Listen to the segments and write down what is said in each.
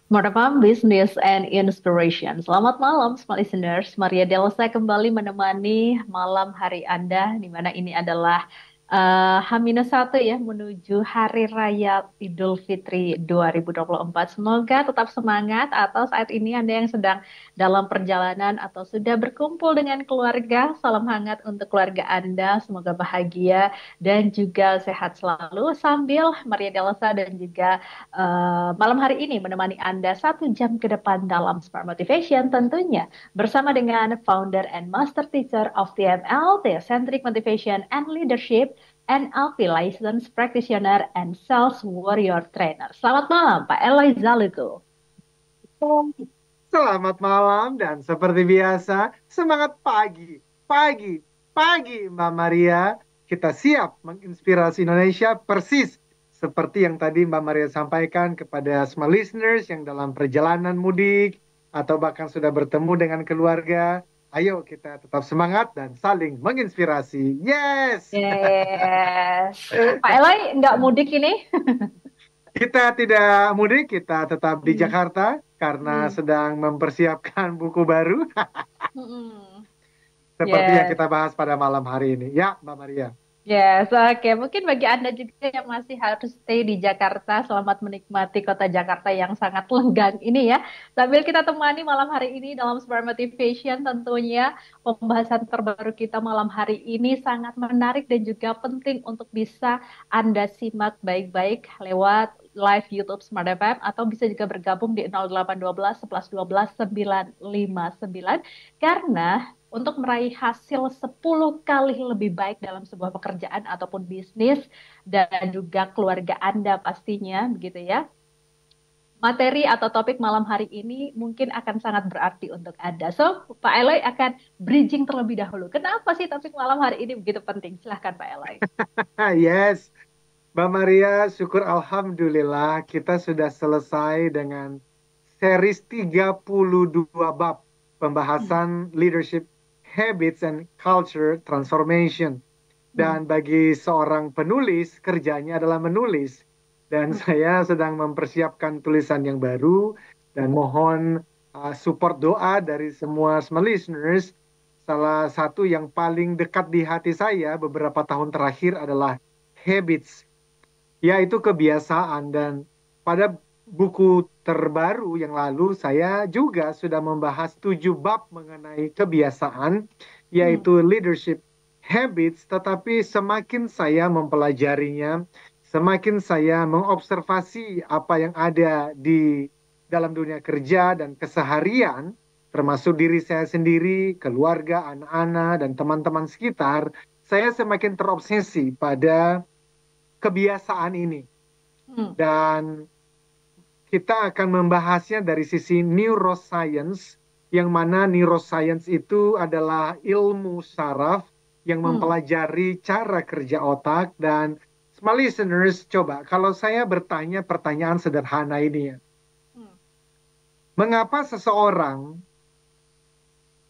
Merekam Business and Inspiration. Selamat malam, smart listeners. Maria Delsa kembali menemani malam hari Anda, di mana ini adalah H-1 ya, menuju Hari Raya Idul Fitri 2024. Semoga tetap semangat atau saat ini Anda yang sedang dalam perjalanan atau sudah berkumpul dengan keluarga. Salam hangat untuk keluarga Anda, semoga bahagia dan juga sehat selalu. Sambil Maria Delsa dan juga malam hari ini menemani Anda 1 jam ke depan dalam Smart Motivation tentunya bersama dengan founder and master teacher of TML, Theocentric Motivation and Leadership, NLP Licensed Practitioner and Sales Warrior Trainer. Selamat malam, Pak Eloy Zaluko. Selamat malam dan seperti biasa, semangat pagi, pagi, pagi Mbak Maria. Kita siap menginspirasi Indonesia persis seperti yang tadi Mbak Maria sampaikan kepada semua listeners yang dalam perjalanan mudik atau bahkan sudah bertemu dengan keluarga. Ayo kita tetap semangat dan saling menginspirasi. Yes! Yes. Pak Eloy nggak mudik ini? Kita tidak mudik, kita tetap di Hmm. Jakarta karena Hmm. sedang mempersiapkan buku baru. Hmm. Seperti yang Yes. kita bahas pada malam hari ini. Ya, Mbak Maria. Yes, oke. Mungkin bagi Anda juga yang masih harus stay di Jakarta, selamat menikmati kota Jakarta yang sangat lenggang ini ya. Sambil kita temani malam hari ini dalam Smart Motivation, tentunya pembahasan terbaru kita malam hari ini sangat menarik dan juga penting untuk bisa Anda simak baik-baik lewat live YouTube Smart FM atau bisa juga bergabung di 0812 11 12 959 karena untuk meraih hasil 10 kali lebih baik dalam sebuah pekerjaan ataupun bisnis dan juga keluarga Anda pastinya begitu ya. Materi atau topik malam hari ini mungkin akan sangat berarti untuk Anda. So, Pak Eloy akan bridging terlebih dahulu. Kenapa sih topik malam hari ini begitu penting? Silahkan Pak Eloy. Yes, Mbak Maria, syukur Alhamdulillah kita sudah selesai dengan series 32 bab Hmm. pembahasan leadership habits and culture transformation. Hmm. Dan bagi seorang penulis, kerjanya adalah menulis. Dan Hmm. saya sedang mempersiapkan tulisan yang baru dan mohon support doa dari semua listeners. Salah satu yang paling dekat di hati saya beberapa tahun terakhir adalah habits, yaitu kebiasaan. Dan pada buku terbaru yang lalu saya juga sudah membahas 7 bab mengenai kebiasaan, Hmm. yaitu leadership habits. Tetapi semakin saya mempelajarinya, semakin saya mengobservasi apa yang ada di dalam dunia kerja dan keseharian, termasuk diri saya sendiri, keluarga, anak-anak, dan teman-teman sekitar, saya semakin terobsesi pada kebiasaan ini. Hmm. Dan kita akan membahasnya dari sisi neuroscience, yang mana neuroscience itu adalah ilmu saraf yang Hmm. mempelajari cara kerja otak. Dan small listeners, coba kalau saya bertanya pertanyaan sederhana ini ya, Hmm. mengapa seseorang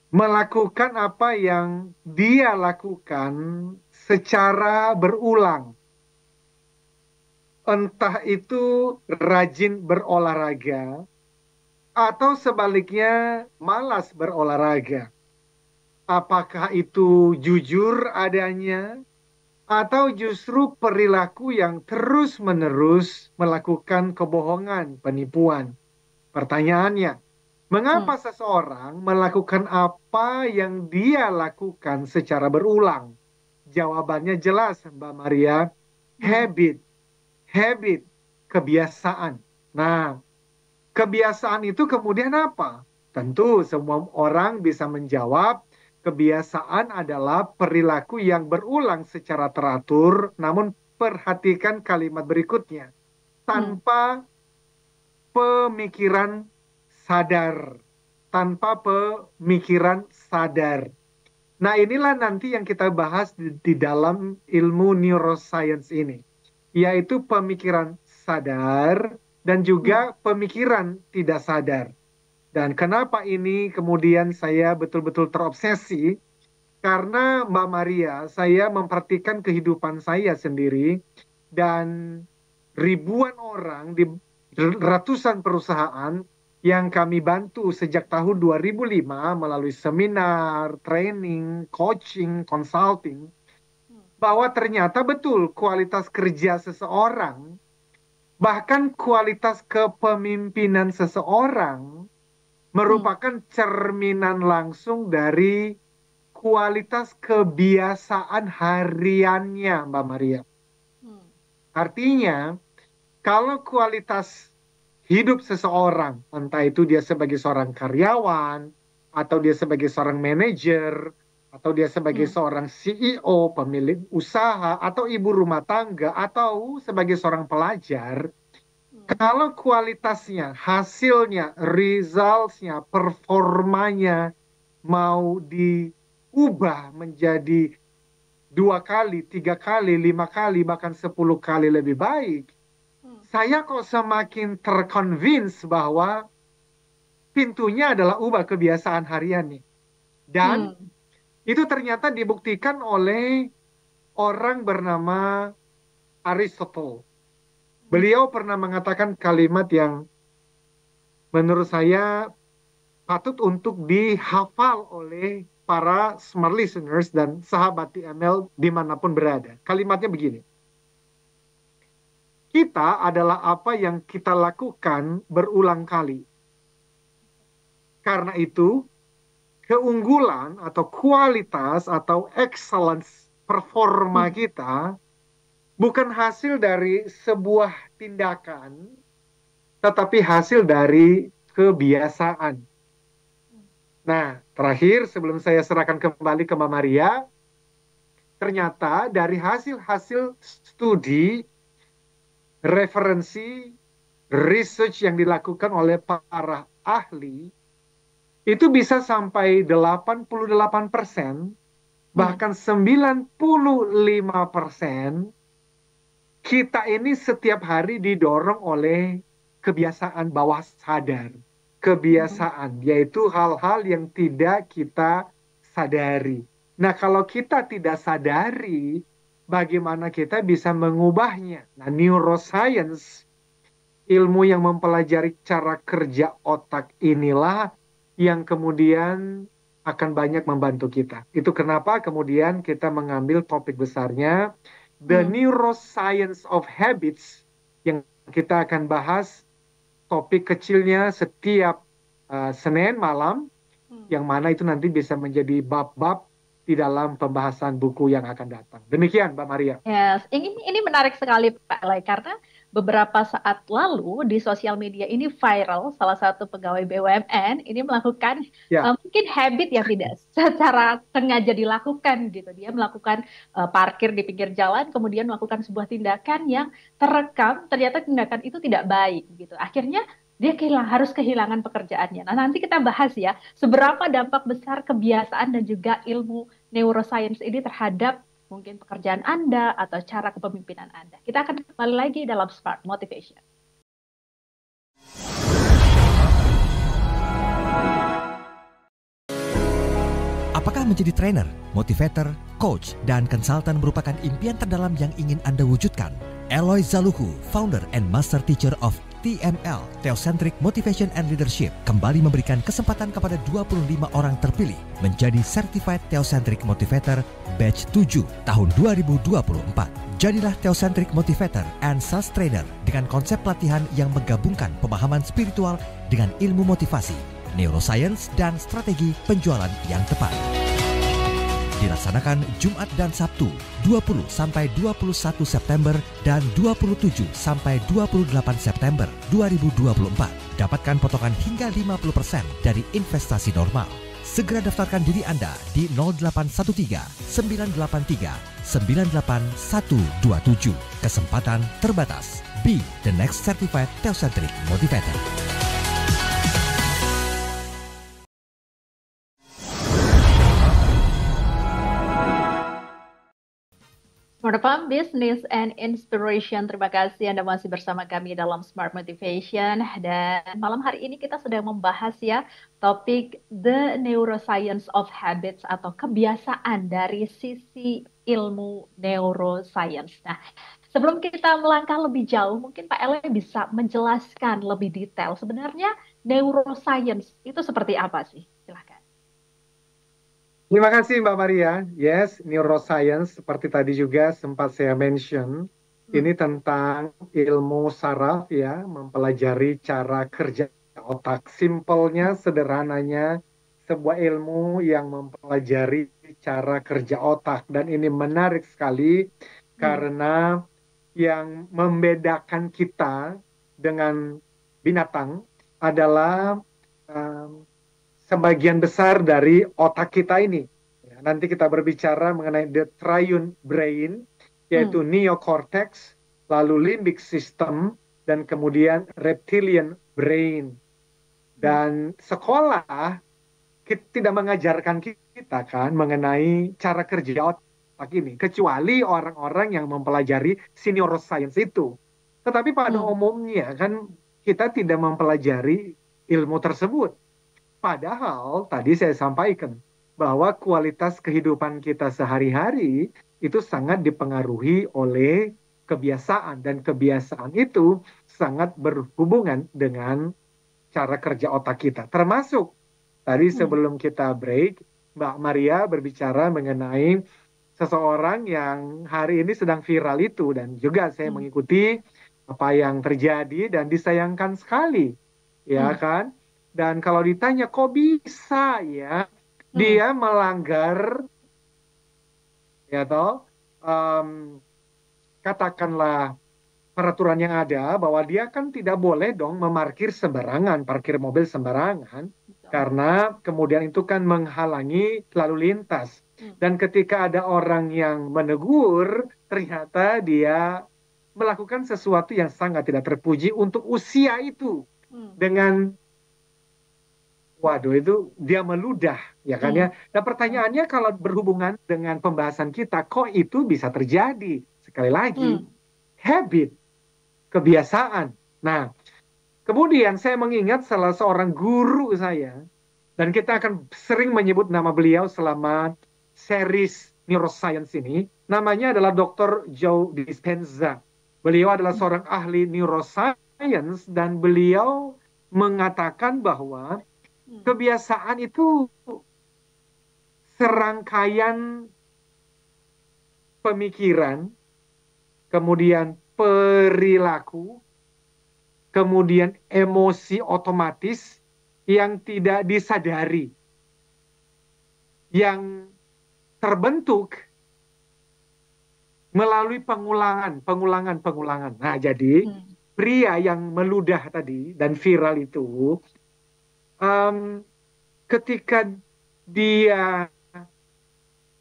melakukan apa yang dia lakukan secara berulang? Entah itu rajin berolahraga atau sebaliknya malas berolahraga. Apakah itu jujur adanya atau justru perilaku yang terus-menerus melakukan kebohongan, penipuan? Pertanyaannya, Hmm. mengapa seseorang melakukan apa yang dia lakukan secara berulang? Jawabannya jelas, Mbak Maria, Hmm. habit, habit, kebiasaan. Nah, kebiasaan itu kemudian apa? Tentu semua orang bisa menjawab, kebiasaan adalah perilaku yang berulang secara teratur, namun perhatikan kalimat berikutnya, Hmm. tanpa pemikiran sadar. Tanpa pemikiran sadar. Nah, inilah nanti yang kita bahas di dalam ilmu neuroscience ini, yaitu pemikiran sadar dan Hmm. juga pemikiran tidak sadar. Dan kenapa ini kemudian saya betul-betul terobsesi? Karena Mbak Maria, saya memperhatikan kehidupan saya sendiri dan ribuan orang di ratusan perusahaan yang kami bantu sejak tahun 2005 melalui seminar, training, coaching, consulting, bahwa ternyata betul kualitas kerja seseorang, bahkan kualitas kepemimpinan seseorang merupakan cerminan langsung dari kualitas kebiasaan hariannya, Mbak Maria. Artinya, kalau kualitas hidup seseorang, entah itu dia sebagai seorang karyawan, atau dia sebagai seorang manajer, atau dia sebagai seorang CEO, pemilik usaha, atau ibu rumah tangga, atau sebagai seorang pelajar, kalau kualitasnya, hasilnya, results-nya, performanya mau diubah menjadi 2 kali, 3 kali, 5 kali, bahkan 10 kali lebih baik, saya kok semakin terconvince bahwa pintunya adalah ubah kebiasaan harian nih. Dan itu ternyata dibuktikan oleh orang bernama Aristotle. Beliau pernah mengatakan kalimat yang menurut saya patut untuk dihafal oleh para smart listeners dan sahabat TML dimanapun berada. Kalimatnya begini. Kita adalah apa yang kita lakukan berulang kali. Karena itu, keunggulan atau kualitas atau excellence performa kita bukan hasil dari sebuah tindakan, tetapi hasil dari kebiasaan. Nah, terakhir sebelum saya serahkan kembali ke Mbak Maria, ternyata dari hasil-hasil studi, referensi, research yang dilakukan oleh para ahli, itu bisa sampai 88%, bahkan 95%, kita ini setiap hari didorong oleh kebiasaan bawah sadar. Kebiasaan, yaitu hal-hal yang tidak kita sadari. Nah, kalau kita tidak sadari, bagaimana kita bisa mengubahnya? Nah, neuroscience, ilmu yang mempelajari cara kerja otak inilah yang kemudian akan banyak membantu kita. Itu kenapa kemudian kita mengambil topik besarnya, The Neuroscience of Habits, yang kita akan bahas topik kecilnya setiap Senin malam, yang mana itu nanti bisa menjadi bab-bab di dalam pembahasan buku yang akan datang. Demikian, Mbak Maria. Yes, ini menarik sekali Pak Lai, karena beberapa saat lalu di sosial media ini viral salah satu pegawai BUMN ini melakukan mungkin habit yang tidak secara sengaja dilakukan gitu. Dia melakukan parkir di pinggir jalan, kemudian melakukan sebuah tindakan yang terekam, ternyata tindakan itu tidak baik gitu. Akhirnya dia harus kehilangan pekerjaannya. Nah, nanti kita bahas ya, seberapa dampak besar kebiasaan dan juga ilmu neuroscience ini terhadap mungkin pekerjaan Anda atau cara kepemimpinan Anda. Kita akan kembali lagi dalam Smart Motivation. Apakah menjadi trainer, motivator, coach, dan konsultan merupakan impian terdalam yang ingin Anda wujudkan? Eloy Zaluhu, founder and master teacher of TML, Theocentric Motivation and Leadership, kembali memberikan kesempatan kepada 25 orang terpilih menjadi Certified Theocentric Motivator Batch 7 tahun 2024. Jadilah Theocentric Motivator and Sales Trainer dengan konsep pelatihan yang menggabungkan pemahaman spiritual dengan ilmu motivasi, neuroscience, dan strategi penjualan yang tepat. Dilaksanakan Jumat dan Sabtu 20 sampai 21 September dan 27 sampai 28 September 2024. Dapatkan potongan hingga 50% dari investasi normal. Segera daftarkan diri Anda di 0813 983 98127. Kesempatan terbatas. Be the next certified Theocentric Motivator. Smart Farm Business and Inspiration. Terima kasih Anda masih bersama kami dalam Smart Motivation. Dan malam hari ini kita sedang membahas ya topik The Neuroscience of Habits atau kebiasaan dari sisi ilmu neuroscience. Nah, sebelum kita melangkah lebih jauh, mungkin Pak Ele bisa menjelaskan lebih detail sebenarnya neuroscience itu seperti apa sih? Silahkan. Terima kasih Mbak Maria. Yes, neuroscience seperti tadi juga sempat saya mention, Hmm. ini tentang ilmu saraf ya, mempelajari cara kerja otak. Simpelnya, sederhananya, sebuah ilmu yang mempelajari cara kerja otak. Dan ini menarik sekali Hmm. karena yang membedakan kita dengan binatang adalah sebagian besar dari otak kita ini. Ya, nanti kita berbicara mengenai the triune brain, yaitu neocortex, lalu limbic system, dan kemudian reptilian brain. Dan sekolah tidak mengajarkan kita kan mengenai cara kerja otak ini, kecuali orang-orang yang mempelajari neuroscience itu. Tetapi pada umumnya kan kita tidak mempelajari ilmu tersebut. Padahal tadi saya sampaikan bahwa kualitas kehidupan kita sehari-hari itu sangat dipengaruhi oleh kebiasaan, dan kebiasaan itu sangat berhubungan dengan cara kerja otak kita. Termasuk tadi sebelum kita break, Mbak Maria berbicara mengenai seseorang yang hari ini sedang viral itu, dan juga saya mengikuti apa yang terjadi dan disayangkan sekali, ya kan? Dan kalau ditanya kok bisa ya dia melanggar, ya toh, katakanlah peraturan yang ada, bahwa dia kan tidak boleh dong memarkir sembarangan, parkir mobil sembarangan, karena kemudian itu kan menghalangi lalu lintas. Dan ketika ada orang yang menegur, ternyata dia melakukan sesuatu yang sangat tidak terpuji untuk usia itu. Dengan waduh, itu dia meludah, ya kan ya. Nah pertanyaannya, kalau berhubungan dengan pembahasan kita, kok itu bisa terjadi? Sekali lagi, habit, kebiasaan. Nah, kemudian saya mengingat salah seorang guru saya, dan kita akan sering menyebut nama beliau selama series neuroscience ini. Namanya adalah Dr. Joe Dispenza. Beliau adalah seorang ahli neuroscience, dan beliau mengatakan bahwa kebiasaan itu serangkaian pemikiran, kemudian perilaku, kemudian emosi otomatis yang tidak disadari, yang terbentuk melalui pengulangan. Nah, jadi pria yang meludah tadi dan viral itu, ketika dia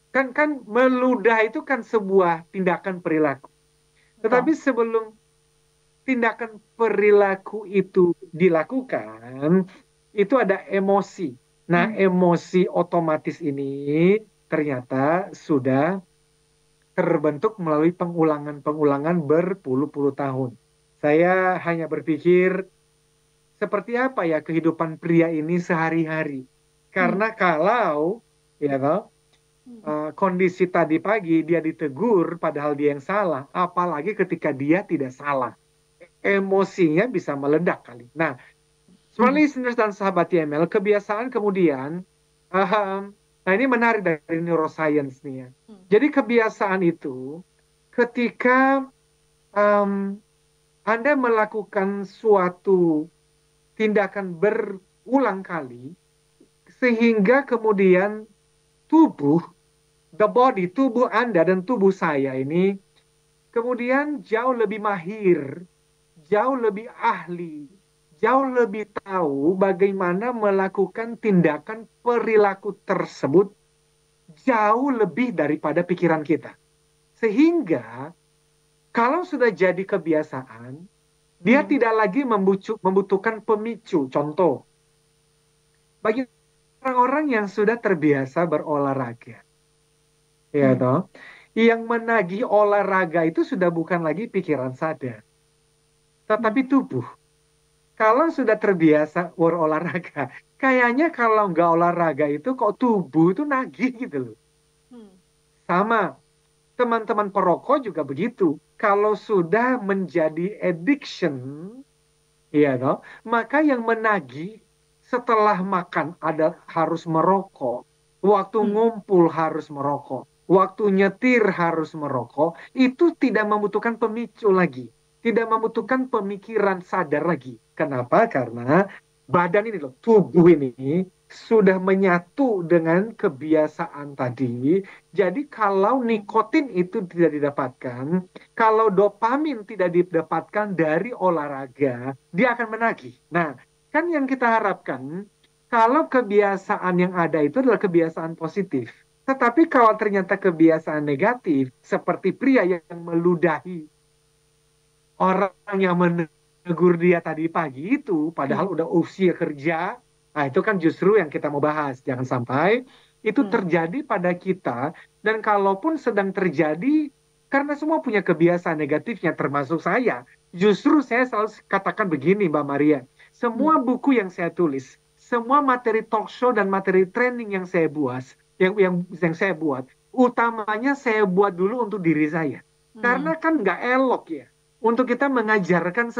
kan meludah itu kan sebuah tindakan perilaku. Tetapi sebelum tindakan perilaku itu dilakukan, itu ada emosi. Nah, emosi otomatis ini ternyata sudah terbentuk melalui pengulangan-pengulangan berpuluh-puluh tahun. Saya hanya berpikir, seperti apa ya kehidupan pria ini sehari-hari? Karena kalau ya toh, kondisi tadi pagi dia ditegur padahal dia yang salah, apalagi ketika dia tidak salah, emosinya bisa meledak kali. Nah, smart listeners dan sahabat TML, kebiasaan kemudian, nah ini menarik dari neuroscience nih ya. Jadi kebiasaan itu ketika Anda melakukan suatu tindakan berulang kali, sehingga kemudian tubuh, the body, tubuh Anda dan tubuh saya ini kemudian jauh lebih mahir, jauh lebih ahli, jauh lebih tahu bagaimana melakukan tindakan perilaku tersebut jauh lebih daripada pikiran kita. Sehingga kalau sudah jadi kebiasaan, dia tidak lagi membutuhkan pemicu. Contoh, bagi orang-orang yang sudah terbiasa berolahraga, ya toh, yang menagih olahraga itu sudah bukan lagi pikiran sadar, tetapi tubuh. Kalau sudah terbiasa berolahraga, kayaknya kalau nggak olahraga itu kok tubuh itu nagih gitu loh. Sama teman-teman perokok juga begitu. Kalau sudah menjadi addiction, iya toh, maka yang menagih setelah makan harus merokok, waktu ngumpul harus merokok, waktu nyetir harus merokok, itu tidak membutuhkan pemicu lagi, tidak membutuhkan pemikiran sadar lagi. Kenapa? Karena badan ini loh, tubuh ini sudah menyatu dengan kebiasaan tadi. Jadi kalau nikotin itu tidak didapatkan, kalau dopamin tidak didapatkan dari olahraga, dia akan menagih. Nah, kan yang kita harapkan, kalau kebiasaan yang ada itu adalah kebiasaan positif. Tetapi kalau ternyata kebiasaan negatif, seperti pria yang meludahi orang yang menegur dia tadi pagi itu, padahal udah usia kerja, nah itu kan justru yang kita mau bahas. Jangan sampai itu terjadi pada kita, dan kalaupun sedang terjadi, karena semua punya kebiasaan negatifnya, termasuk saya. Justru saya selalu katakan begini, Mbak Maria, semua buku yang saya tulis, semua materi talk show dan materi training yang saya buat, yang saya buat, utamanya saya buat dulu untuk diri saya. Karena kan nggak elok ya, untuk kita mengajarkan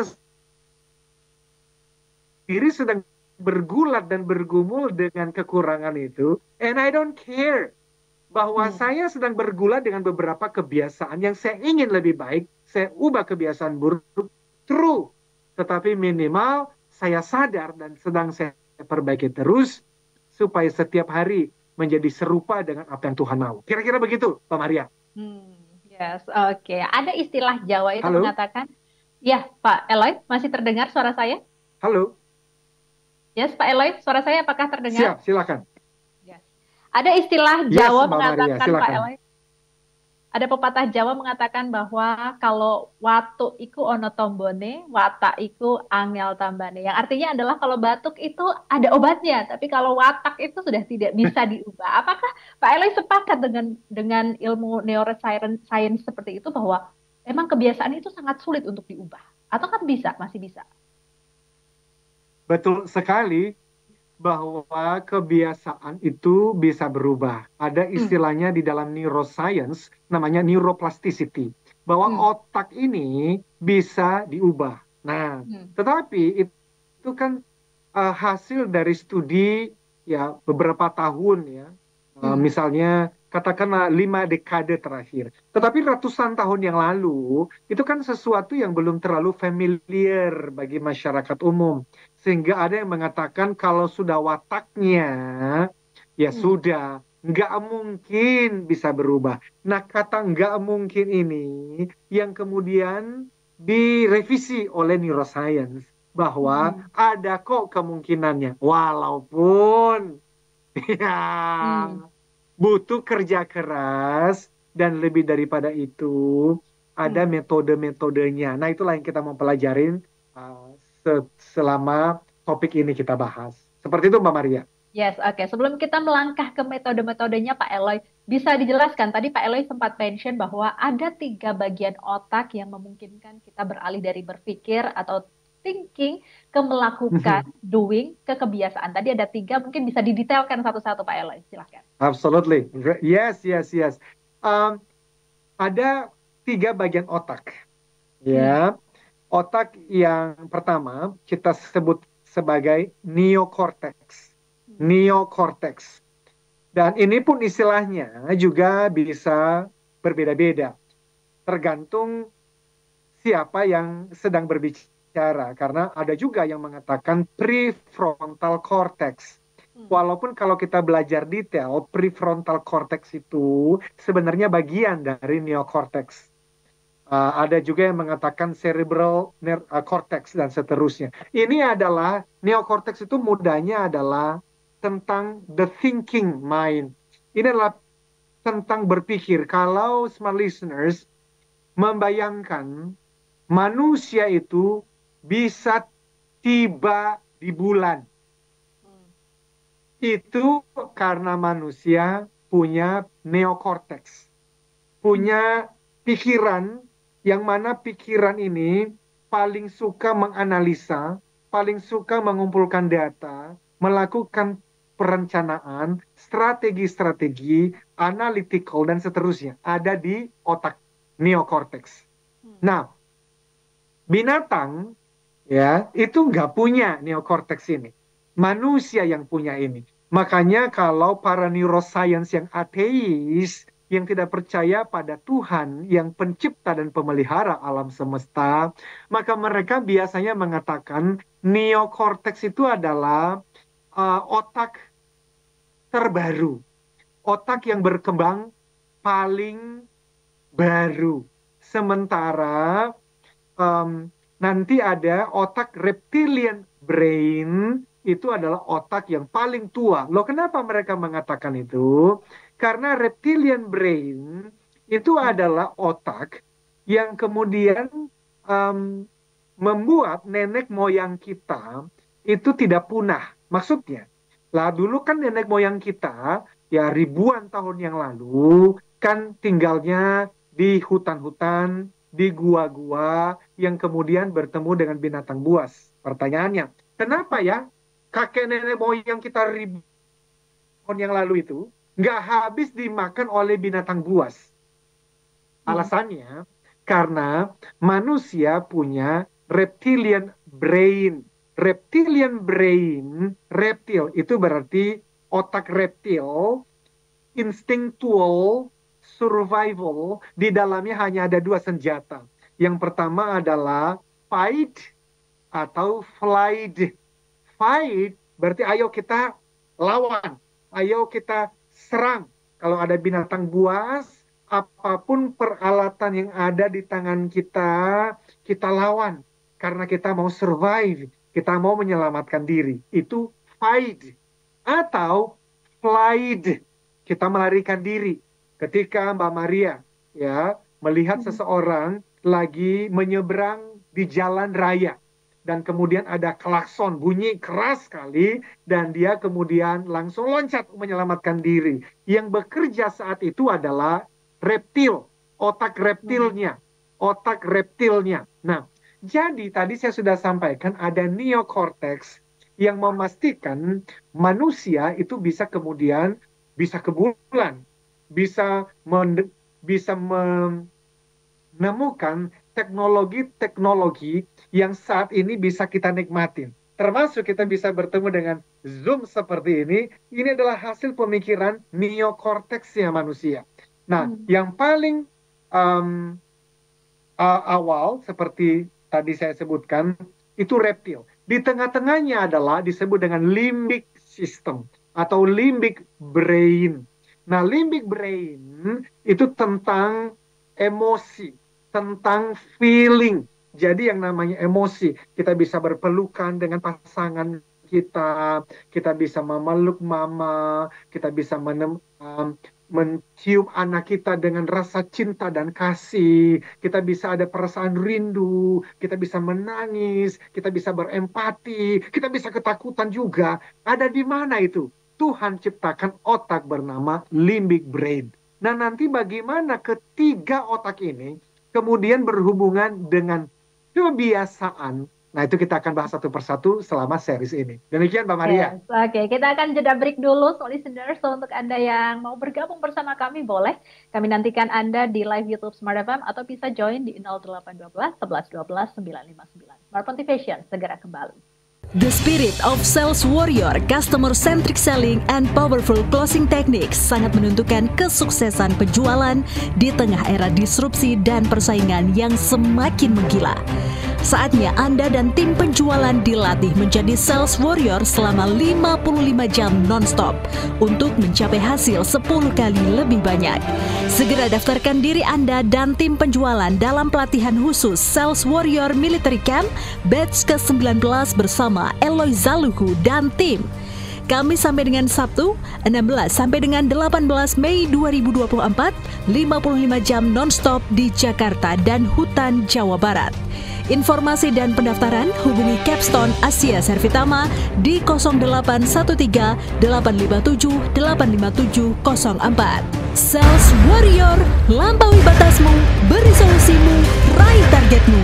diri sedang bergulat dan bergumul dengan kekurangan itu, and I don't care bahwa saya sedang bergulat dengan beberapa kebiasaan yang saya ingin lebih baik, saya ubah kebiasaan buruk, true, tetapi minimal saya sadar dan sedang saya perbaiki terus supaya setiap hari menjadi serupa dengan apa yang Tuhan mau. Kira-kira begitu, Pak Maria. Yes, oke. Ada istilah Jawa itu Halo? mengatakan, ya Pak Eloy, masih terdengar suara saya? Halo? Yes, Pak Eloy, suara saya apakah terdengar? Siap, silakan. Yes. Ada istilah Yes, Jawa Mbak Maria, mengatakan, Pak silakan. Eloy, ada pepatah Jawa mengatakan bahwa kalau watu iku ono tombone, watak iku angel tambane. Yang artinya adalah kalau batuk itu ada obatnya, tapi kalau watak itu sudah tidak bisa diubah. Apakah Pak Eloy sepakat dengan ilmu neuroscience seperti itu bahwa memang kebiasaan itu sangat sulit untuk diubah? Atau kan bisa, masih bisa? Betul sekali bahwa kebiasaan itu bisa berubah. Ada istilahnya di dalam neuroscience, namanya neuroplasticity, bahwa otak ini bisa diubah. Nah, tetapi itu kan hasil dari studi ya beberapa tahun ya, misalnya katakanlah 5 dekade terakhir. Tetapi ratusan tahun yang lalu, itu kan sesuatu yang belum terlalu familiar bagi masyarakat umum. Sehingga ada yang mengatakan kalau sudah wataknya, ya sudah, nggak mungkin bisa berubah. Nah, kata nggak mungkin ini yang kemudian direvisi oleh neuroscience. Bahwa ada kok kemungkinannya. Walaupun ya butuh kerja keras dan lebih daripada itu ada metode-metodenya. Nah, itulah yang kita mau pelajarin selama topik ini kita bahas. Seperti itu, Mbak Maria. Yes, oke. Sebelum kita melangkah ke metode-metodenya, Pak Eloy, bisa dijelaskan, tadi Pak Eloy sempat mention bahwa ada 3 bagian otak yang memungkinkan kita beralih dari berpikir atau thinking ke melakukan, doing, ke kebiasaan. Tadi ada 3, mungkin bisa didetailkan satu-satu, Pak Eloy. Silahkan. Absolutely. Yes. Ada 3 bagian otak. Ya. Otak yang pertama kita sebut sebagai neokortex. Neokortex. Dan ini pun istilahnya juga bisa berbeda-beda. Tergantung siapa yang sedang berbicara. Karena ada juga yang mengatakan prefrontal cortex. Walaupun kalau kita belajar detail, prefrontal cortex itu sebenarnya bagian dari neokortex. Ada juga yang mengatakan cerebral cortex dan seterusnya. Ini adalah, neokortex itu mudahnya adalah tentang the thinking mind. Ini adalah tentang berpikir. Kalau smart listeners membayangkan manusia itu bisa tiba di bulan. Itu karena manusia punya neokortex. Punya pikiran yang mana pikiran ini paling suka menganalisa, paling suka mengumpulkan data, melakukan perencanaan, strategi-strategi, analytical, dan seterusnya. Ada di otak neokortex. Nah, binatang ya itu nggak punya neokortex ini. Manusia yang punya ini. Makanya kalau para neuroscience yang ateis, yang tidak percaya pada Tuhan yang pencipta dan pemelihara alam semesta, maka mereka biasanya mengatakan neokortex itu adalah otak terbaru, otak yang berkembang paling baru. Sementara nanti ada otak reptilian brain, itu adalah otak yang paling tua. Loh, kenapa mereka mengatakan itu? Karena reptilian brain itu adalah otak yang kemudian membuat nenek moyang kita itu tidak punah. Maksudnya, lah dulu kan nenek moyang kita ya ribuan tahun yang lalu kan tinggalnya di hutan-hutan, di gua-gua yang kemudian bertemu dengan binatang buas. Pertanyaannya, kenapa ya kakek nenek moyang kita ribuan tahun yang lalu itu nggak habis dimakan oleh binatang buas? Alasannya karena manusia punya reptilian brain. Reptilian brain, reptil itu berarti otak reptil, instinctual, survival, di dalamnya hanya ada dua senjata. Yang pertama adalah fight atau flight. Fight berarti ayo kita lawan, ayo kita serang. Kalau ada binatang buas, apapun peralatan yang ada di tangan kita, kita lawan. Karena kita mau survive, kita mau menyelamatkan diri. Itu fight. Atau flight, kita melarikan diri. Ketika Mbak Maria ya melihat seseorang lagi menyeberang di jalan raya dan kemudian ada klakson bunyi keras sekali dan dia kemudian langsung loncat menyelamatkan diri. Yang bekerja saat itu adalah reptil, otak reptilnya, otak reptilnya. Nah, jadi tadi saya sudah sampaikan ada neokortex yang memastikan manusia itu bisa kemudian bisa ke bulan, bisa menemukan teknologi-teknologi yang saat ini bisa kita nikmatin. Termasuk kita bisa bertemu dengan Zoom seperti ini adalah hasil pemikiran neokorteksnya manusia. Nah, yang paling awal seperti tadi saya sebutkan, itu reptil. Di tengah-tengahnya adalah disebut dengan limbic system atau limbic brain. Nah, limbic brain itu tentang emosi, tentang feeling. Jadi yang namanya emosi, kita bisa berpelukan dengan pasangan kita bisa memeluk mama, kita bisa mencium anak kita dengan rasa cinta dan kasih, kita bisa ada perasaan rindu, kita bisa menangis, kita bisa berempati, kita bisa ketakutan juga. Ada di mana itu? Tuhan ciptakan otak bernama limbic brain. Nah, nanti bagaimana ketiga otak ini kemudian berhubungan dengan kebiasaan. Nah, itu kita akan bahas satu persatu selama series ini. Demikian, Mbak Maria. Yes, Oke, kita akan jeda break dulu, listeners. So, untuk Anda yang mau bergabung bersama kami, boleh. Kami nantikan Anda di live YouTube Smart FM atau bisa join di 0812 11 12 959. Smart Motivation, segera kembali. The spirit of sales warrior, customer-centric selling, and powerful closing techniques sangat menentukan kesuksesan penjualan di tengah era disrupsi dan persaingan yang semakin menggila. Saatnya Anda dan tim penjualan dilatih menjadi sales warrior selama 55 jam non-stop untuk mencapai hasil 10 kali lebih banyak. Segera daftarkan diri Anda dan tim penjualan dalam pelatihan khusus Sales Warrior Military Camp batch ke-19 bersama Eloy Zaluhu dan tim. Kamis sampai dengan Sabtu, 16 sampai dengan 18 Mei 2024, 55 jam non-stop di Jakarta dan hutan Jawa Barat. Informasi dan pendaftaran hubungi Capstone Asia Servitama di 0813 857 85704. Sales Warrior, lampaui batasmu, beri solusimu, raih targetmu.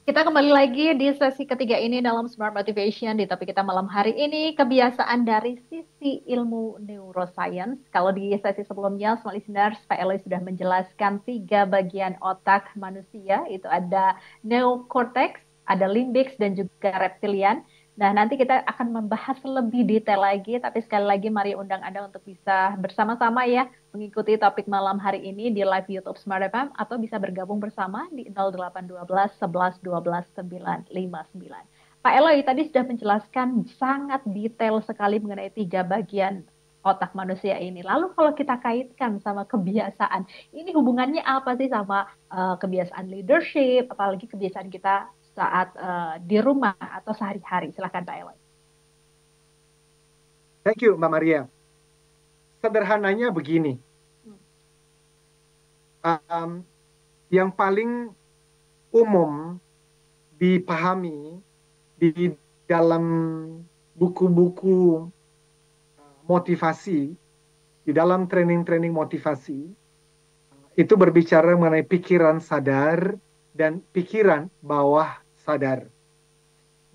Kita kembali lagi di sesi ketiga ini dalam Smart Motivation. Di topik kita malam hari ini, kebiasaan dari sisi ilmu neuroscience. Kalau di sesi sebelumnya, smart listeners, Pak Eloy sudah menjelaskan 3 bagian otak manusia. Itu ada neocortex, ada limbic, dan juga reptilian. Nah, nanti kita akan membahas lebih detail lagi, tapi sekali lagi mari undang Anda untuk bisa bersama-sama ya mengikuti topik malam hari ini di live YouTube Smart FM atau bisa bergabung bersama di 0812 11 12 959. Pak Eloy tadi sudah menjelaskan sangat detail sekali mengenai 3 bagian otak manusia ini. Lalu kalau kita kaitkan sama kebiasaan, ini hubungannya apa sih sama kebiasaan leadership, apalagi kebiasaan kita saat di rumah atau sehari-hari? Silahkan Pak Eloy. Thank you, Mbak Maria. Sederhananya begini, yang paling umum dipahami di dalam buku-buku motivasi, di dalam training-training motivasi, itu berbicara mengenai pikiran sadar dan pikiran bawah sadar.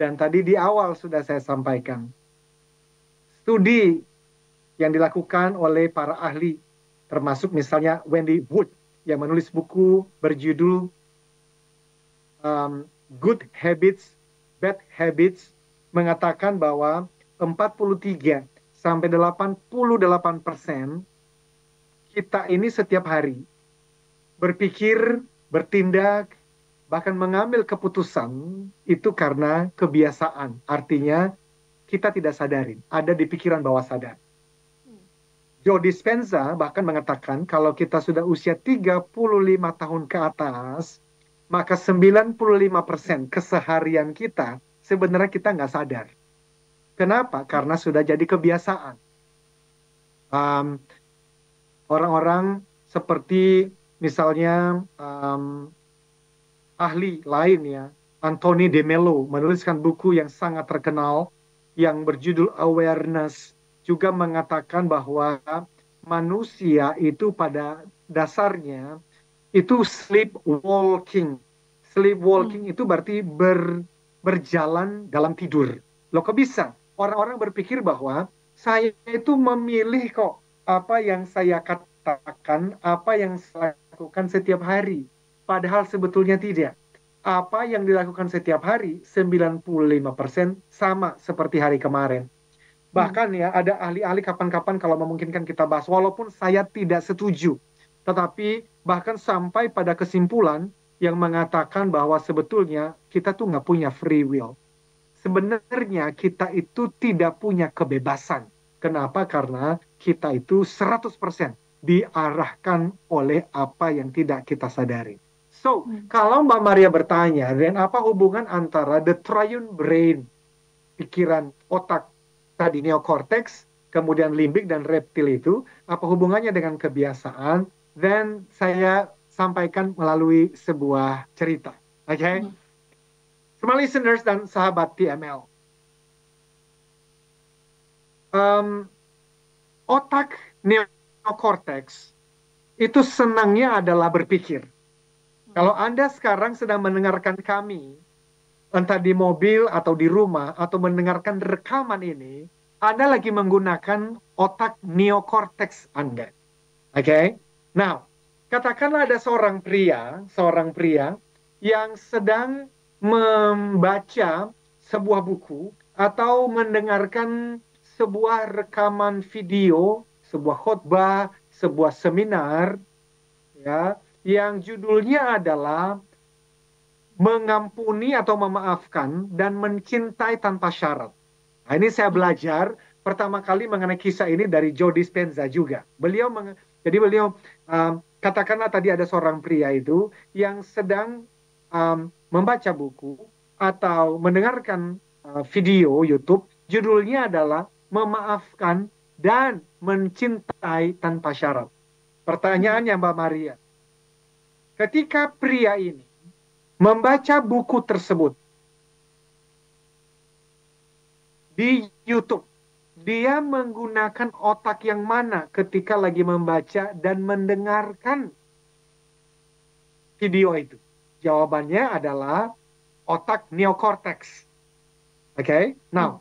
Dan tadi di awal sudah saya sampaikan, studi yang dilakukan oleh para ahli, termasuk misalnya Wendy Wood yang menulis buku berjudul Good Habits, Bad Habits, mengatakan bahwa 43 sampai 88% kita ini setiap hari berpikir, bertindak, bahkan mengambil keputusan itu karena kebiasaan. Artinya kita tidak sadarin, ada di pikiran bawah sadar. Joe Dispenza bahkan mengatakan kalau kita sudah usia 35 tahun ke atas, maka 95% keseharian kita sebenarnya kita nggak sadar. Kenapa? Karena sudah jadi kebiasaan. Orang-orang seperti misalnya ahli lain ya, Anthony de Mello menuliskan buku yang sangat terkenal yang berjudul Awareness, juga mengatakan bahwa manusia itu pada dasarnya itu sleepwalking. Sleepwalking itu berarti berjalan dalam tidur. Loh kok bisa? Orang-orang berpikir bahwa saya itu memilih kok apa yang saya katakan, apa yang saya lakukan setiap hari. Padahal sebetulnya tidak. Apa yang dilakukan setiap hari 95% sama seperti hari kemarin. Bahkan ya ada ahli-ahli kapan-kapan kalau memungkinkan kita bahas, walaupun saya tidak setuju. Tetapi bahkan sampai pada kesimpulan yang mengatakan bahwa sebetulnya kita tuh nggak punya free will. Sebenarnya kita itu tidak punya kebebasan. Kenapa? Karena kita itu 100% diarahkan oleh apa yang tidak kita sadari. So, kalau Mbak Maria bertanya, dan apa hubungan antara the triune brain, pikiran otak tadi neocortex, kemudian limbik dan reptil itu, apa hubungannya dengan kebiasaan? Dan saya sampaikan melalui sebuah cerita. Oke? Semua listeners dan sahabat TML. Otak neocortex itu senangnya adalah berpikir. Kalau Anda sekarang sedang mendengarkan kami, entah di mobil atau di rumah, atau mendengarkan rekaman ini, Anda lagi menggunakan otak neocortex Anda. Oke? Now, katakanlah ada seorang pria yang sedang membaca sebuah buku atau mendengarkan sebuah rekaman video, sebuah khotbah, sebuah seminar, ya, yang judulnya adalah mengampuni atau memaafkan dan mencintai tanpa syarat. Nah, ini saya belajar pertama kali mengenai kisah ini dari Joe Dispenza juga. Beliau katakanlah tadi ada seorang pria itu yang sedang membaca buku atau mendengarkan video YouTube, judulnya adalah memaafkan dan mencintai tanpa syarat. Pertanyaannya Mbak Maria, ketika pria ini membaca buku tersebut di YouTube, dia menggunakan otak yang mana ketika lagi membaca dan mendengarkan video itu? Jawabannya adalah otak neocortex. Oke, now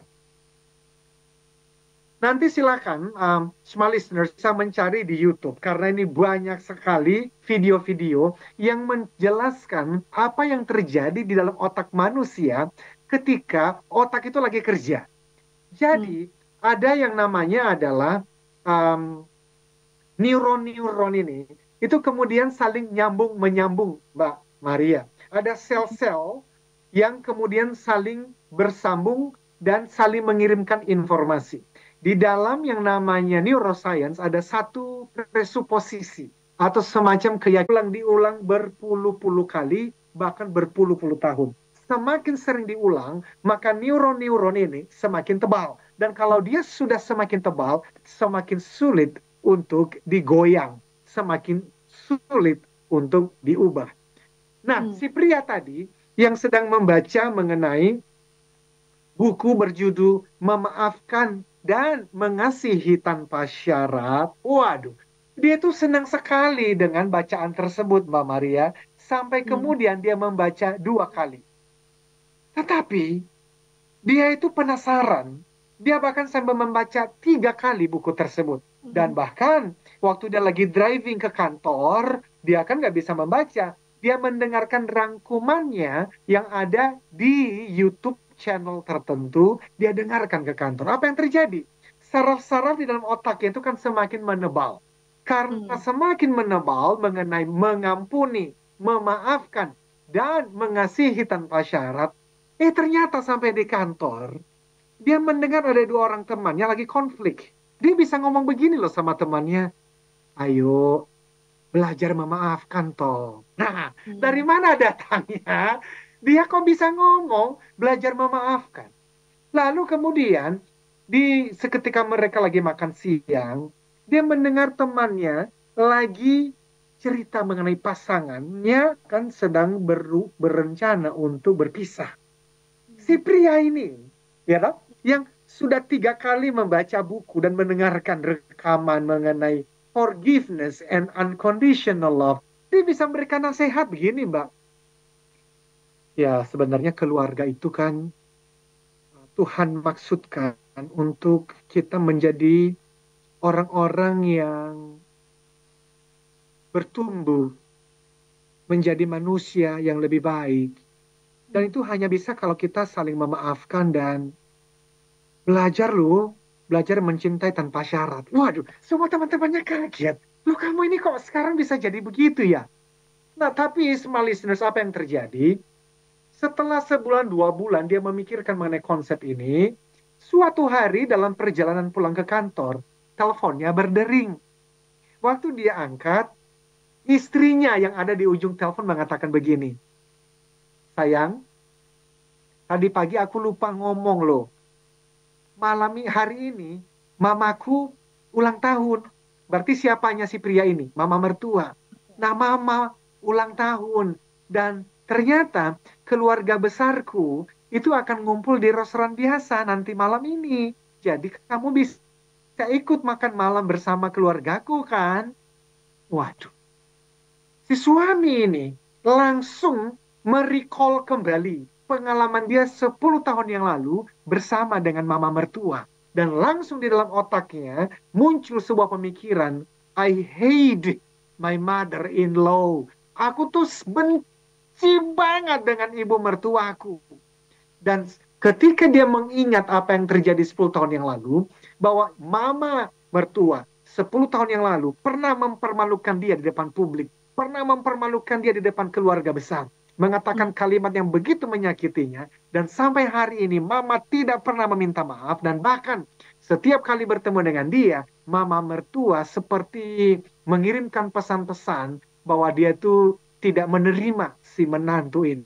nanti silakan semua listeners bisa mencari di YouTube karena ini banyak sekali video-video yang menjelaskan apa yang terjadi di dalam otak manusia ketika otak itu lagi kerja. Jadi ada yang namanya adalah neuron-neuron ini itu kemudian saling menyambung, Mbak Maria. Ada sel-sel yang kemudian saling bersambung dan saling mengirimkan informasi. Di dalam yang namanya neuroscience ada satu presuposisi atau semacam keyakinan diulang berpuluh-puluh kali, bahkan berpuluh-puluh tahun. Semakin sering diulang, maka neuron-neuron ini semakin tebal. Dan kalau dia sudah semakin tebal, semakin sulit untuk digoyang, semakin sulit untuk diubah. Nah, si pria tadi yang sedang membaca mengenai buku berjudul Memaafkan dan Mengasihi Tanpa Syarat, waduh, dia tuh senang sekali dengan bacaan tersebut, Mbak Maria, sampai kemudian dia membaca 2 kali. Tetapi, dia itu penasaran, dia bahkan sampai membaca 3 kali buku tersebut. Dan bahkan, waktu dia lagi driving ke kantor, dia kan nggak bisa membaca, dia mendengarkan rangkumannya yang ada di YouTube channel tertentu, dia dengarkan ke kantor. Apa yang terjadi? Saraf-saraf di dalam otaknya itu kan semakin menebal. Karena semakin menebal mengenai mengampuni, memaafkan, dan mengasihi tanpa syarat, ternyata sampai di kantor, dia mendengar ada 2 orang temannya lagi konflik. Dia bisa ngomong begini loh sama temannya, ayo belajar memaafkan toh. Nah, dari mana datangnya? Dia kok bisa ngomong, belajar memaafkan. Lalu kemudian, seketika mereka lagi makan siang, dia mendengar temannya lagi cerita mengenai pasangannya kan sedang berencana untuk berpisah. Si pria ini, ya, yang sudah 3 kali membaca buku dan mendengarkan rekaman mengenai forgiveness and unconditional love, dia bisa memberikan nasihat begini, Mbak. Ya, sebenarnya keluarga itu kan Tuhan maksudkan untuk kita menjadi orang-orang yang bertumbuh, menjadi manusia yang lebih baik. Dan itu hanya bisa kalau kita saling memaafkan dan belajar mencintai tanpa syarat. Waduh, semua teman-temannya kaget. Loh, kamu ini kok sekarang bisa jadi begitu ya? Nah, tapi semua listeners, apa yang terjadi? Setelah 1-2 bulan dia memikirkan mengenai konsep ini, suatu hari dalam perjalanan pulang ke kantor, teleponnya berdering. Waktu dia angkat, istrinya yang ada di ujung telepon mengatakan begini, sayang, tadi pagi aku lupa ngomong loh. Malam hari ini, mamaku ulang tahun. Berarti siapanya si pria ini? Mama mertua. Nah, mama ulang tahun. Dan ternyata keluarga besarku itu akan ngumpul di restoran biasa nanti malam ini. Jadi kamu bisa ikut makan malam bersama keluargaku kan? Waduh. Si suami ini langsung merecall kembali pengalaman dia 10 tahun yang lalu bersama dengan mama mertua. Dan langsung di dalam otaknya muncul sebuah pemikiran, I hate my mother-in-law. Aku tuh benci banget dengan ibu mertuaku. Dan ketika dia mengingat apa yang terjadi 10 tahun yang lalu, bahwa mama mertua 10 tahun yang lalu pernah mempermalukan dia di depan publik, pernah mempermalukan dia di depan keluarga besar, mengatakan kalimat yang begitu menyakitinya, dan sampai hari ini mama tidak pernah meminta maaf, dan bahkan setiap kali bertemu dengan dia, mama mertua seperti mengirimkan pesan-pesan bahwa dia itu tidak menerima si menantu ini.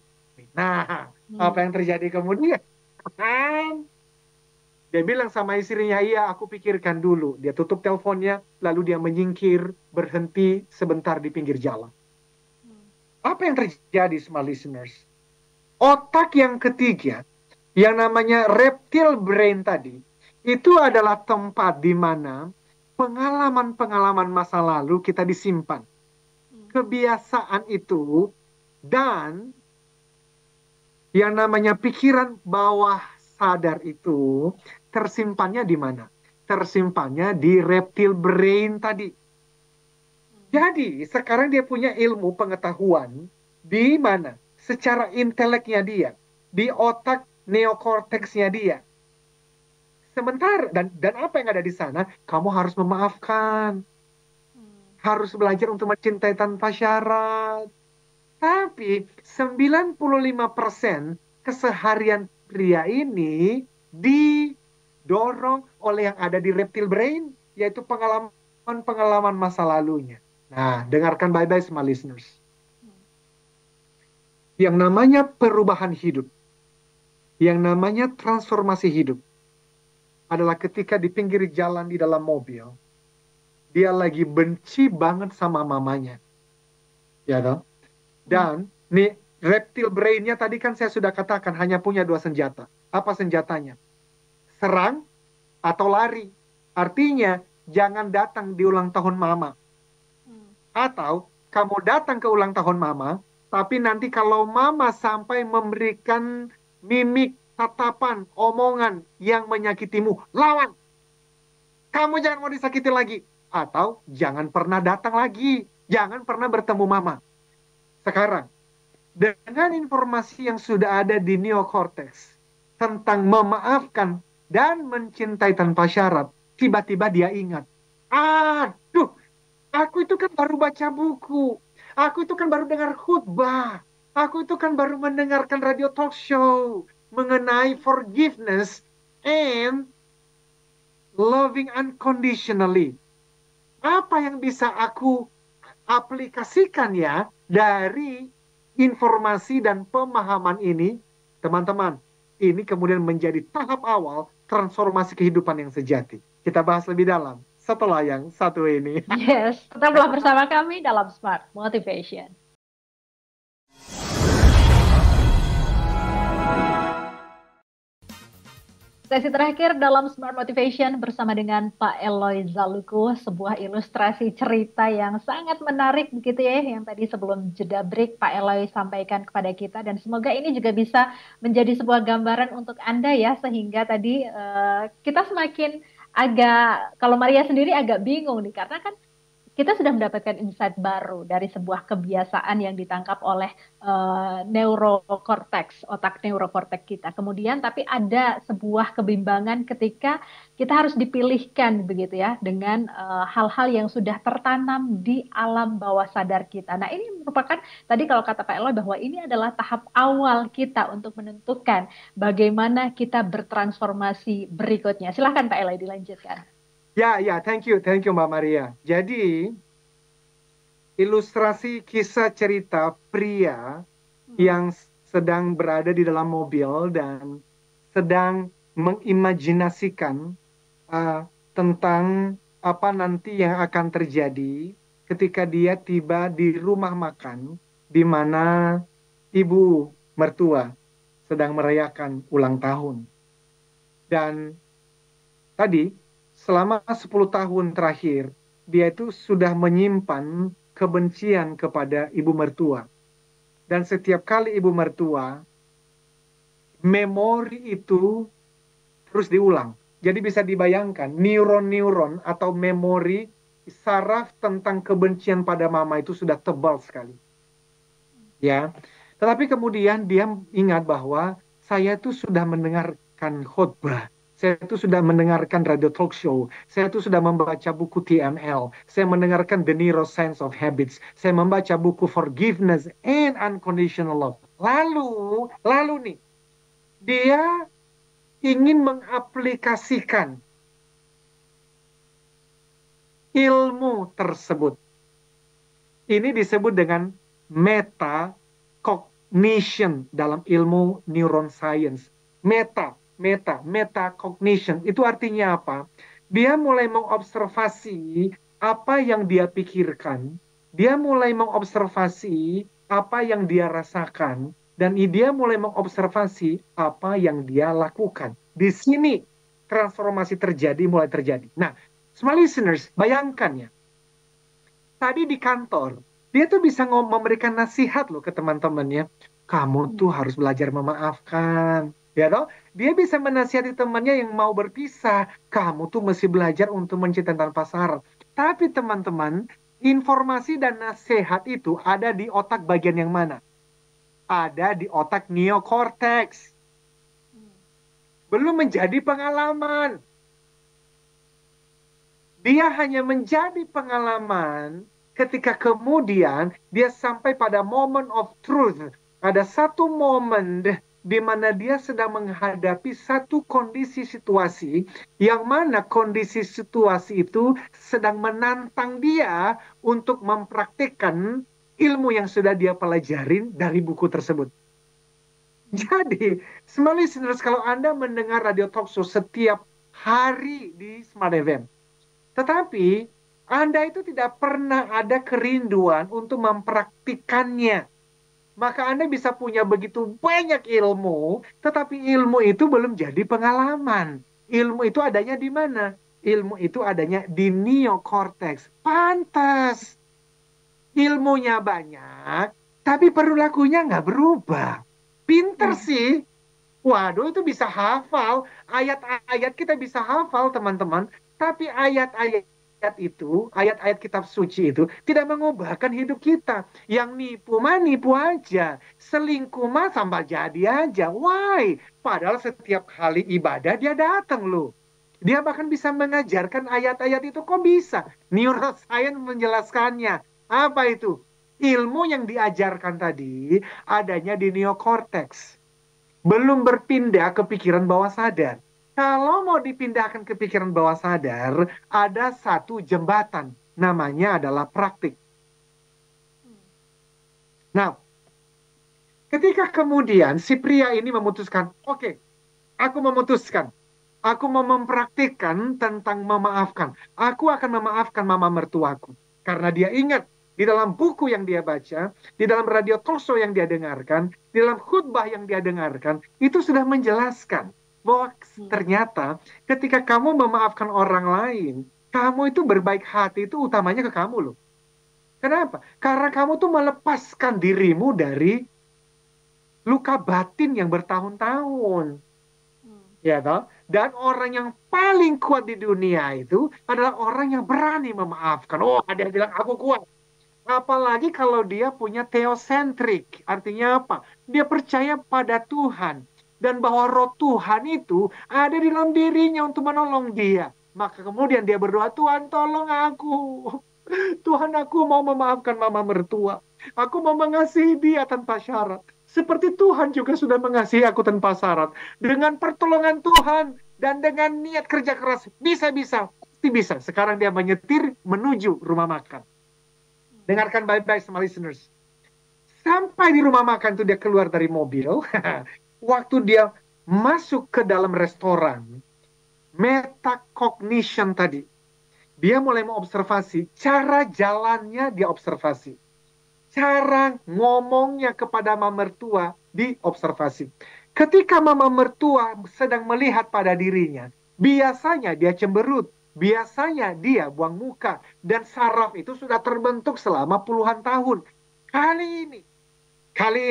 Nah, apa yang terjadi kemudian? Dia bilang sama istrinya, iya aku pikirkan dulu. Dia tutup teleponnya, lalu dia menyingkir, berhenti sebentar di pinggir jalan. Apa yang terjadi, semua listeners? Otak yang ketiga, yang namanya reptile brain tadi, itu adalah tempat di mana pengalaman-pengalaman masa lalu kita disimpan. Kebiasaan itu dan Yang namanya pikiran bawah sadar itu tersimpannya di mana? Tersimpannya di reptile brain tadi. Jadi sekarang dia punya ilmu pengetahuan di mana? Secara inteleknya dia, di otak neokorteksnya dia. Sementara dan apa yang ada di sana? Kamu harus memaafkan, harus belajar untuk mencintai tanpa syarat. Tapi 95% keseharian pria ini didorong oleh yang ada di reptile brain, yaitu pengalaman-pengalaman masa lalunya. Nah, dengarkan baik-baik semua listeners. Yang namanya perubahan hidup, yang namanya transformasi hidup, adalah ketika di pinggir jalan di dalam mobil, dia lagi benci banget sama mamanya. Ya dong? Dan nih reptile brain-nya tadi kan saya sudah katakan hanya punya 2 senjata. Apa senjatanya? Serang atau lari. Artinya jangan datang di ulang tahun mama. Atau kamu datang ke ulang tahun mama, tapi nanti kalau mama sampai memberikan mimik, tatapan, omongan yang menyakitimu, lawan. Kamu jangan mau disakiti lagi. Atau jangan pernah datang lagi. Jangan pernah bertemu mama. Sekarang, dengan informasi yang sudah ada di neokorteks tentang memaafkan dan mencintai tanpa syarat, tiba-tiba dia ingat, aduh, aku itu kan baru baca buku, aku itu kan baru dengar khutbah, aku itu kan baru mendengarkan radio talk show mengenai forgiveness and loving unconditionally. Apa yang bisa aku aplikasikan ya dari informasi dan pemahaman ini, teman-teman, ini kemudian menjadi tahap awal transformasi kehidupan yang sejati. Kita bahas lebih dalam setelah yang satu ini. Yes, tetaplah bersama kami dalam Smart Motivation. Sesi terakhir dalam Smart Motivation bersama dengan Pak Eloy Zaluku, sebuah ilustrasi cerita yang sangat menarik begitu ya, yang tadi sebelum jeda break Pak Eloy sampaikan kepada kita, dan semoga ini juga bisa menjadi sebuah gambaran untuk Anda ya, sehingga tadi kita semakin agak, kalau Maria sendiri agak bingung nih, karena kan kita sudah mendapatkan insight baru dari sebuah kebiasaan yang ditangkap oleh neurokorteks, otak neurokorteks kita. Kemudian tapi ada sebuah kebimbangan ketika kita harus dipilihkan begitu ya, dengan hal-hal yang sudah tertanam di alam bawah sadar kita. Nah, ini merupakan tadi kalau kata Pak Eloy bahwa ini adalah tahap awal kita untuk menentukan bagaimana kita bertransformasi berikutnya. Silahkan Pak Eloy dilanjutkan. Ya, thank you Mbak Maria. Jadi, ilustrasi kisah cerita pria yang sedang berada di dalam mobil dan sedang mengimajinasikan tentang apa nanti yang akan terjadi ketika dia tiba di rumah makan di mana ibu mertua sedang merayakan ulang tahun. Dan tadi selama 10 tahun terakhir, dia itu sudah menyimpan kebencian kepada ibu mertua. Dan setiap kali ibu mertua, memori itu terus diulang. Jadi bisa dibayangkan, neuron-neuron atau memori saraf tentang kebencian pada mama itu sudah tebal sekali. Ya, tetapi kemudian dia ingat bahwa saya itu sudah mendengarkan khotbah. Saya itu sudah mendengarkan radio talk show. Saya itu sudah membaca buku TML. Saya mendengarkan The Neuroscience of Habits. Saya membaca buku Forgiveness and Unconditional Love. Lalu nih, dia ingin mengaplikasikan ilmu tersebut. Ini disebut dengan metacognition dalam ilmu neuroscience. Metacognition itu artinya apa? Dia mulai mengobservasi apa yang dia pikirkan, dia mulai mengobservasi apa yang dia rasakan, dan dia mulai mengobservasi apa yang dia lakukan. Di sini transformasi mulai terjadi. Nah, small listeners, bayangkan ya, tadi di kantor, dia tuh bisa memberikan nasihat loh ke teman-temannya. Kamu tuh harus belajar memaafkan. Ya toh? Dia bisa menasihati temannya yang mau berpisah. Kamu tuh mesti belajar untuk mencintai tanpa syarat. Tapi teman-teman, informasi dan nasihat itu ada di otak bagian yang mana? Ada di otak neokortex. Belum menjadi pengalaman. Dia hanya menjadi pengalaman ketika kemudian dia sampai pada moment of truth. Ada satu momen di mana dia sedang menghadapi satu kondisi situasi yang mana kondisi situasi itu sedang menantang dia untuk mempraktikkan ilmu yang sudah dia pelajarin dari buku tersebut. Jadi, smart listeners, kalau Anda mendengar radio talk show setiap hari di Smart FM, tetapi Anda itu tidak pernah ada kerinduan untuk mempraktikannya, maka Anda bisa punya begitu banyak ilmu, tetapi ilmu itu belum jadi pengalaman. Ilmu itu adanya di mana? Ilmu itu adanya di neokortex. Pantas. Ilmunya banyak, tapi perilakunya nggak berubah. Pinter sih. Waduh, itu bisa hafal. Ayat-ayat kita bisa hafal, teman-teman. Tapi ayat-ayat itu, ayat-ayat kitab suci itu tidak mengubahkan hidup kita. Yang nipu mah nipu aja. Selingkuh mah tambah jadi aja. Why? Padahal setiap kali ibadah dia datang loh. Dia bahkan bisa mengajarkan ayat-ayat itu. Kok bisa? Neuroscience menjelaskannya. Apa itu? Ilmu yang diajarkan tadi adanya di neokortex. Belum berpindah ke pikiran bawah sadar. Kalau mau dipindahkan ke pikiran bawah sadar, ada satu jembatan. Namanya adalah praktik. Nah, ketika kemudian si pria ini memutuskan, oke, aku memutuskan. Aku mau mempraktikkan tentang memaafkan. Aku akan memaafkan mama mertuaku. Karena dia ingat, di dalam buku yang dia baca, di dalam radio talk show yang dia dengarkan, di dalam khutbah yang dia dengarkan, itu sudah menjelaskan bahwa ternyata ketika kamu memaafkan orang lain, kamu itu berbaik hati itu utamanya ke kamu loh. Kenapa? Karena kamu tuh melepaskan dirimu dari luka batin yang bertahun-tahun. Ya toh? Dan orang yang paling kuat di dunia itu adalah orang yang berani memaafkan. Oh, ada yang bilang aku kuat. Apalagi kalau dia punya theocentric. Artinya apa? Dia percaya pada Tuhan. Dan bahwa roh Tuhan itu ada di dalam dirinya untuk menolong dia. Maka kemudian dia berdoa, Tuhan tolong aku. Tuhan, aku mau memaafkan mama mertua. Aku mau mengasihi dia tanpa syarat. Seperti Tuhan juga sudah mengasihi aku tanpa syarat. Dengan pertolongan Tuhan dan dengan niat kerja keras, bisa-bisa, pasti bisa. Sekarang dia menyetir menuju rumah makan. Dengarkan baik-baik sama listeners. Sampai di rumah makan itu dia keluar dari mobil. Waktu dia masuk ke dalam restoran, metacognition tadi, dia mulai mengobservasi cara jalannya, dia observasi. Cara ngomongnya kepada mama mertua diobservasi. Ketika mama mertua sedang melihat pada dirinya, biasanya dia cemberut, biasanya dia buang muka, dan saraf itu sudah terbentuk selama puluhan tahun. Kali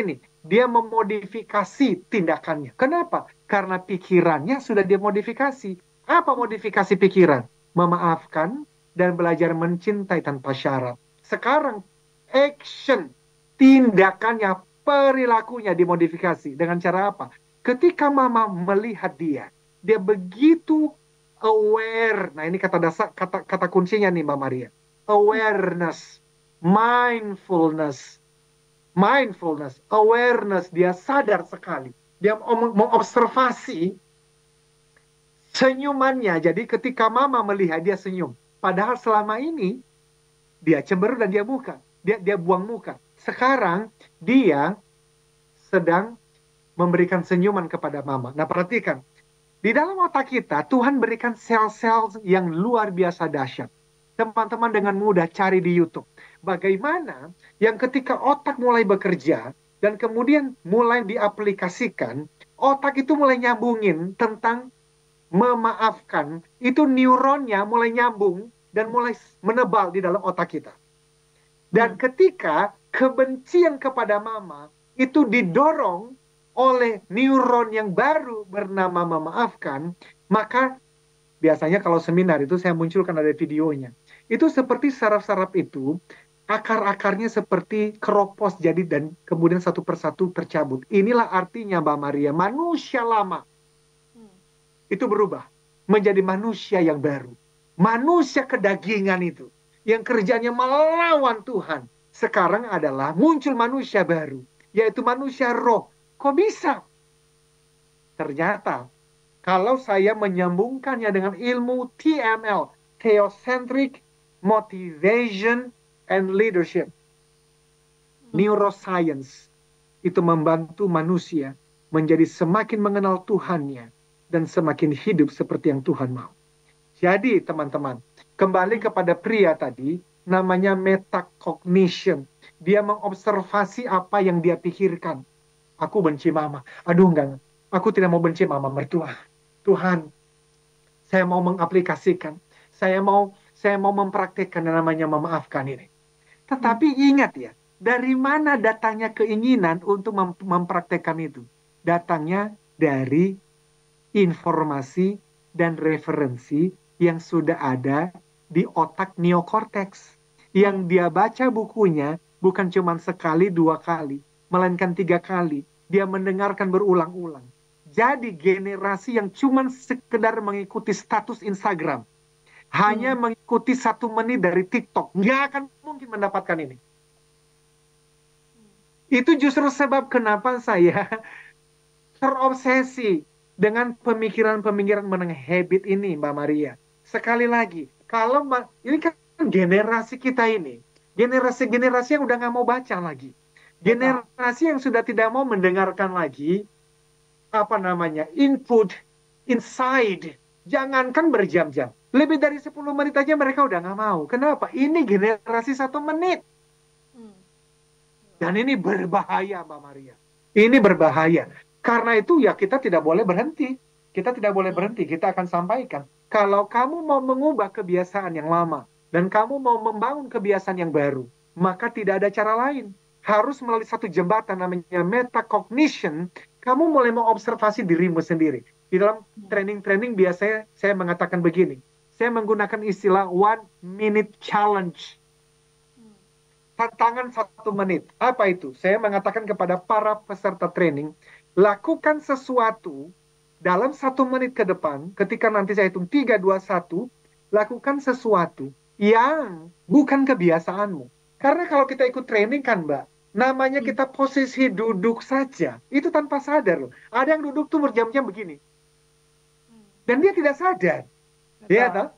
ini dia memodifikasi tindakannya. Kenapa? Karena pikirannya sudah dimodifikasi. Apa modifikasi pikiran? Memaafkan dan belajar mencintai tanpa syarat. Sekarang action, tindakannya, perilakunya dimodifikasi. Dengan cara apa? Ketika mama melihat dia begitu aware. Nah, ini kata kuncinya nih Mbak Maria. Awareness, mindfulness, awareness. Dia sadar sekali. Dia mengobservasi senyumannya. Jadi ketika mama melihat dia senyum. Padahal selama ini dia cemberut dan dia buang muka. Sekarang dia sedang memberikan senyuman kepada mama. Nah, perhatikan. Di dalam otak kita, Tuhan berikan sel-sel yang luar biasa dahsyat. Teman-teman dengan mudah cari di YouTube. Bagaimana yang ketika otak mulai bekerja dan kemudian mulai diaplikasikan, otak itu mulai nyambungin tentang memaafkan. Itu neuronnya mulai nyambung dan mulai menebal di dalam otak kita. Dan ketika kebencian kepada mama itu didorong oleh neuron yang baru bernama memaafkan, maka biasanya kalau seminar itu saya munculkan ada videonya. Itu seperti saraf-saraf itu, akar-akarnya seperti keropos jadi dan kemudian satu persatu tercabut. Inilah artinya Mbak Maria, manusia lama itu berubah menjadi manusia yang baru. Manusia kedagingan itu, yang kerjanya melawan Tuhan, sekarang adalah muncul manusia baru, yaitu manusia roh. Kok bisa? Ternyata, kalau saya menyambungkannya dengan ilmu TML, Theocentric Motivation and Leadership, neuroscience, itu membantu manusia menjadi semakin mengenal Tuhannya dan semakin hidup seperti yang Tuhan mau. Jadi teman-teman, kembali kepada pria tadi, namanya metacognition. Dia mengobservasi apa yang dia pikirkan. Aku benci mama. Aduh enggak, aku tidak mau benci mama mertua. Tuhan, saya mau mengaplikasikan. Saya mau mempraktikkan yang namanya memaafkan ini. Tetapi ingat ya, dari mana datangnya keinginan untuk mempraktekkan itu? Datangnya dari informasi dan referensi yang sudah ada di otak neokorteks. Yang dia baca bukunya bukan cuma sekali, 2 kali, melainkan 3 kali. Dia mendengarkan berulang-ulang. Jadi generasi yang cuma sekedar mengikuti status Instagram, hanya mengikuti 1 menit dari TikTok, nggak akan mungkin mendapatkan ini. Itu justru sebab kenapa saya terobsesi dengan pemikiran-pemikiran mengenai habit ini, Mbak Maria. Sekali lagi, kalau ini kan generasi kita ini, generasi yang udah nggak mau baca lagi, generasi yang sudah tidak mau mendengarkan lagi input, inside, jangankan berjam-jam, lebih dari 10 menit aja mereka udah nggak mau. Kenapa? Ini generasi 1 menit. Dan ini berbahaya, Mbak Maria. Ini berbahaya. Karena itu ya kita tidak boleh berhenti. Kita tidak boleh berhenti. Kita akan sampaikan. Kalau kamu mau mengubah kebiasaan yang lama dan kamu mau membangun kebiasaan yang baru, maka tidak ada cara lain. Harus melalui satu jembatan namanya metacognition. Kamu mulai mengobservasi dirimu sendiri. Di dalam training-training biasanya saya mengatakan begini. Saya menggunakan istilah 1 minute challenge. Tantangan 1 menit. Apa itu? Saya mengatakan kepada para peserta training, lakukan sesuatu dalam 1 menit ke depan, ketika nanti saya hitung 3, 2, 1, lakukan sesuatu yang bukan kebiasaanmu. Karena kalau kita ikut training kan Mbak, namanya kita posisi duduk saja, itu tanpa sadar loh. Ada yang duduk tuh berjam-jam begini. Dan dia tidak sadar. Ya toh?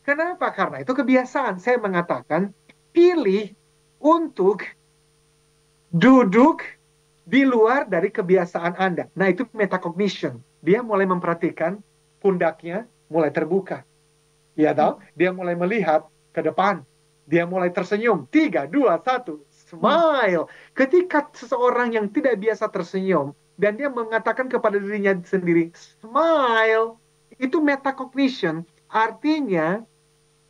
Kenapa? Karena itu kebiasaan. Saya mengatakan, pilih untuk duduk di luar dari kebiasaan Anda. Nah, itu metacognition. Dia mulai memperhatikan pundaknya mulai terbuka. Ya tahu? Dia mulai melihat ke depan. Dia mulai tersenyum. 3, 2, 1. Smile. Ketika seseorang yang tidak biasa tersenyum dan dia mengatakan kepada dirinya sendiri, smile. Itu metacognition. Artinya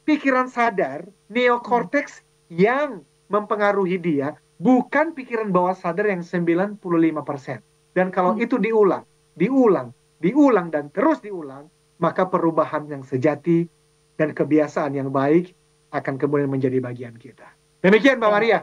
pikiran sadar, neokorteks yang mempengaruhi dia, bukan pikiran bawah sadar yang 95%. Dan kalau itu diulang, dan terus diulang, maka perubahan yang sejati dan kebiasaan yang baik akan kemudian menjadi bagian kita. Demikian Mbak Maria.